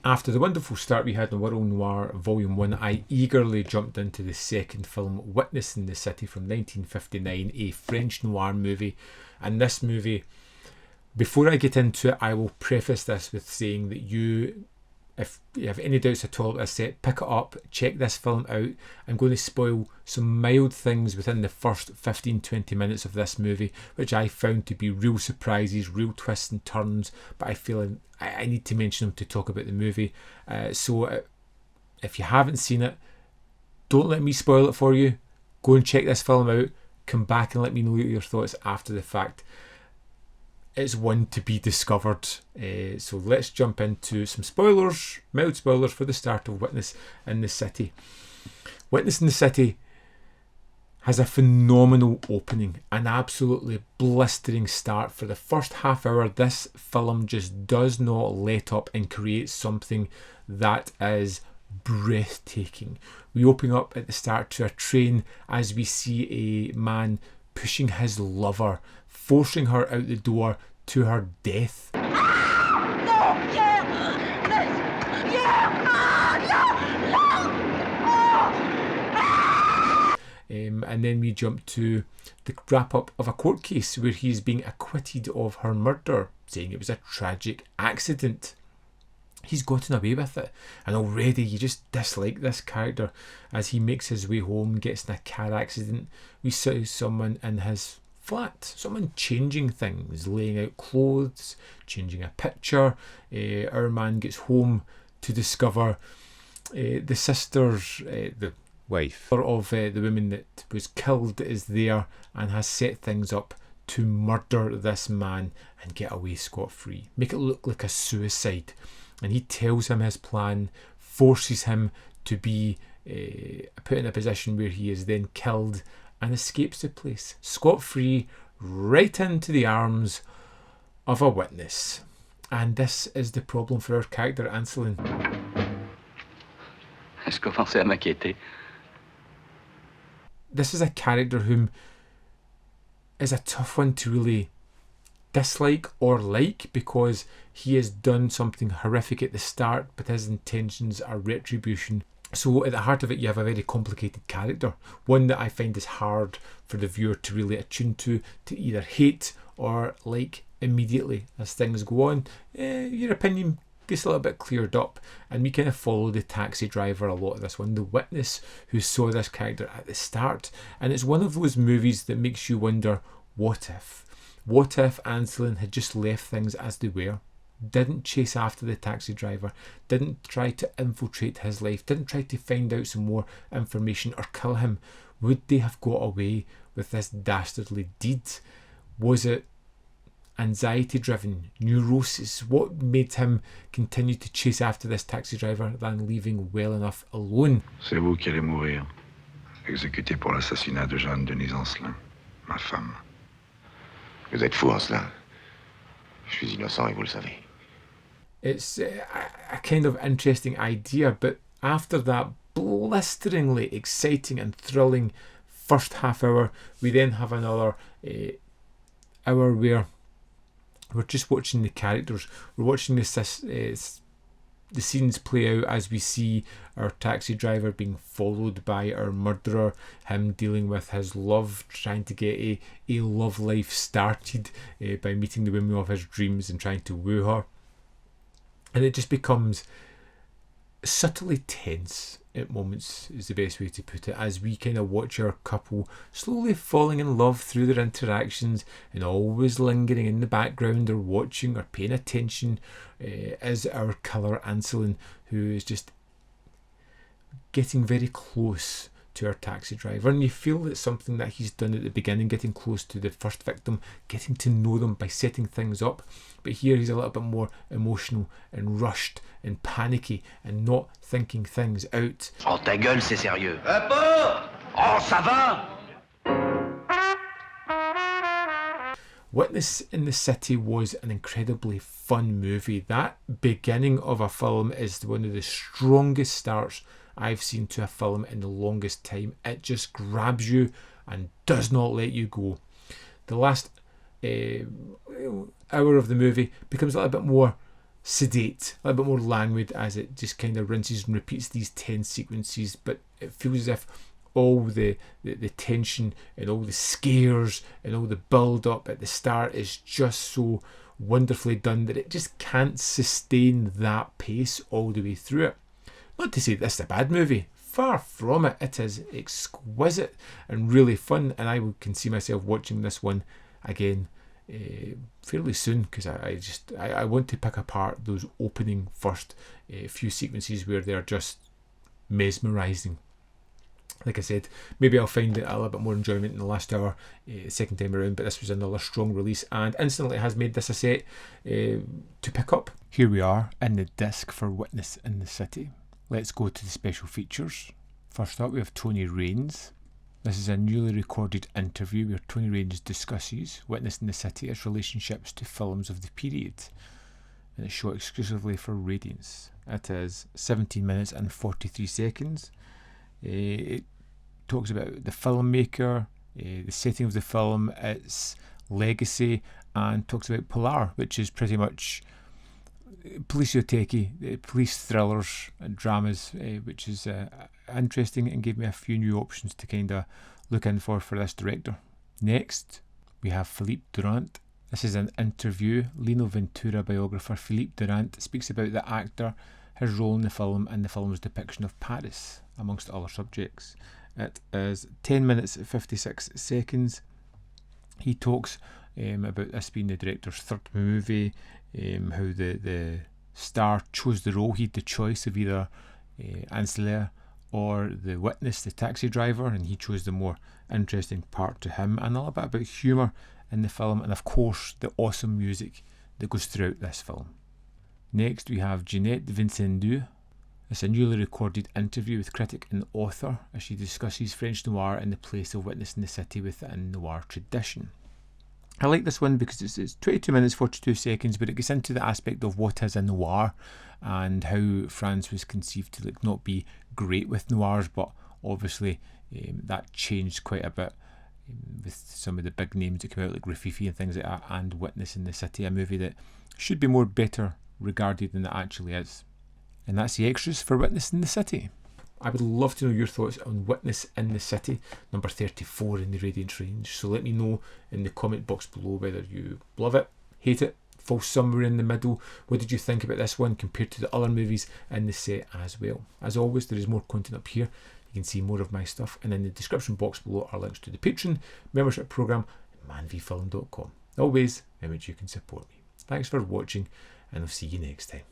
After the wonderful start we had in World Noir Volume 1, I eagerly jumped into the second film, Witness in the City from 1959, a French noir movie. And this movie, before I get into it, I will preface this with saying that if you have any doubts at all about this set, pick it up, check this film out. I'm going to spoil some mild things within the first 15-20 minutes of this movie, which I found to be real surprises, real twists and turns, but I feel I need to mention them to talk about the movie. So if you haven't seen it, don't let me spoil it for you. Go and check this film out, come back and let me know your thoughts after the fact. It's one to be discovered. So let's jump into some spoilers, mild spoilers for the start of Witness in the City. Witness in the City has a phenomenal opening, an absolutely blistering start. For the first half hour, this film just does not let up and create something that is breathtaking. We open up at the start to a train as we see a man pushing his lover, forcing her out the door to her death. And then we jump to the wrap up of a court case where he is being acquitted of her murder, saying it was a tragic accident. He's gotten away with it, and already you just dislike this character. As he makes his way home, gets in a car accident, we see someone in his flat, someone changing things, laying out clothes, changing a picture. Our man gets home to discover the sisters, the wife of the woman that was killed is there and has set things up to murder this man and get away scot-free, make it look like a suicide. And he tells him his plan, forces him to be put in a position where he is then killed and escapes the place scot-free, right into the arms of a witness. And this is the problem for our character, Anselin. Je commençais à m'inquiéter. This is a character whom is a tough one to really dislike or like, because he has done something horrific at the start, but his intentions are retribution. So at the heart of it, you have a very complicated character, one that I find is hard for the viewer to really attune to either hate or like immediately. As things go on, your opinion gets a little bit cleared up, and we kind of follow the taxi driver a lot of this one, the witness who saw this character at the start. And it's one of those movies that makes you wonder, what if Anselin had just left things as they were, didn't chase after the taxi driver, didn't try to infiltrate his life, didn't try to find out some more information or kill him? Would they have got away with this dastardly deed? Was it anxiety driven, neurosis? What made him continue to chase after this taxi driver than leaving well enough alone? C'est vous qui allez mourir, exécuté pour l'assassinat de Jeanne Denise Ancelin, ma femme. Vous êtes fou, Ancelin. Je suis innocent et vous le savez. It's a kind of interesting idea, but after that blisteringly exciting and thrilling first half hour, we then have another hour where we're just watching the characters. We're watching the scenes play out as we see our taxi driver being followed by our murderer, him dealing with his love, trying to get a love life started by meeting the woman of his dreams and trying to woo her. And it just becomes subtly tense at moments, is the best way to put it, as we kind of watch our couple slowly falling in love through their interactions, and always lingering in the background or watching or paying attention is our killer Anselin, who is just getting very close to our taxi driver. And you feel it's something that he's done at the beginning, getting close to the first victim, getting to know them by setting things up. But here he's a little bit more emotional and rushed and panicky and not thinking things out. Oh, ta gueule, c'est sérieux. Pas! Oh, ça va! Witness in the City was an incredibly fun movie. That beginning of a film is one of the strongest starts I've seen to a film in the longest time. It just grabs you and does not let you go. The last hour of the movie becomes a little bit more sedate, a little bit more languid, as it just kind of rinses and repeats these tense sequences, but it feels as if all the tension and all the scares and all the build up at the start is just so wonderfully done that it just can't sustain that pace all the way through it. Not to say this is a bad movie, far from it. It is exquisite and really fun, and I can see myself watching this one again fairly soon, because I want to pick apart those opening first few sequences where they're just mesmerising. Like I said, maybe I'll find a little bit more enjoyment in the last hour second time around, but this was another strong release and instantly has made this a set to pick up. Here we are in the disc for Witness in the City. Let's go to the special features. First up, we have Tony Raines. This is a newly recorded interview where Tony Raines discusses Witness in the City, its relationships to films of the period, and it's shot exclusively for Radiance. It is 17 minutes and 43 seconds. It talks about the filmmaker, the setting of the film, its legacy, and talks about Polar, which is pretty much police-techy, police thrillers and dramas, which is interesting and gave me a few new options to kind of look in for this director. Next, we have Philippe Durand. This is an interview. Lino Ventura biographer Philippe Durand speaks about the actor, his role in the film, and the film's depiction of Paris, amongst other subjects. It is 10 minutes 56 seconds. He talks about this being the director's third movie, how the star chose the role. He had the choice of either Ansler or the witness, the taxi driver, and he chose the more interesting part to him, and a little bit about humour in the film, and of course the awesome music that goes throughout this film. Next we have Jeanette Vincendoux. It's a newly recorded interview with critic and author as she discusses French noir and the place of Witness in the City within noir tradition. I like this one because it's 22 minutes 42 seconds, but it gets into the aspect of what is a noir and how France was conceived to not be great with noirs, but obviously that changed quite a bit with some of the big names that came out like Rififi and things like that, and Witness in the City, a movie that should be more better regarded than it actually is. And that's the extras for Witness in the City. I would love to know your thoughts on Witness in the City, number 34 in the Radiance range. So let me know in the comment box below whether you love it, hate it, fall somewhere in the middle. What did you think about this one compared to the other movies in the set as well? As always, there is more content up here. You can see more of my stuff. And in the description box below are links to the Patreon membership program and manvfilm.com. Always in which you can support me. Thanks for watching, and I'll see you next time.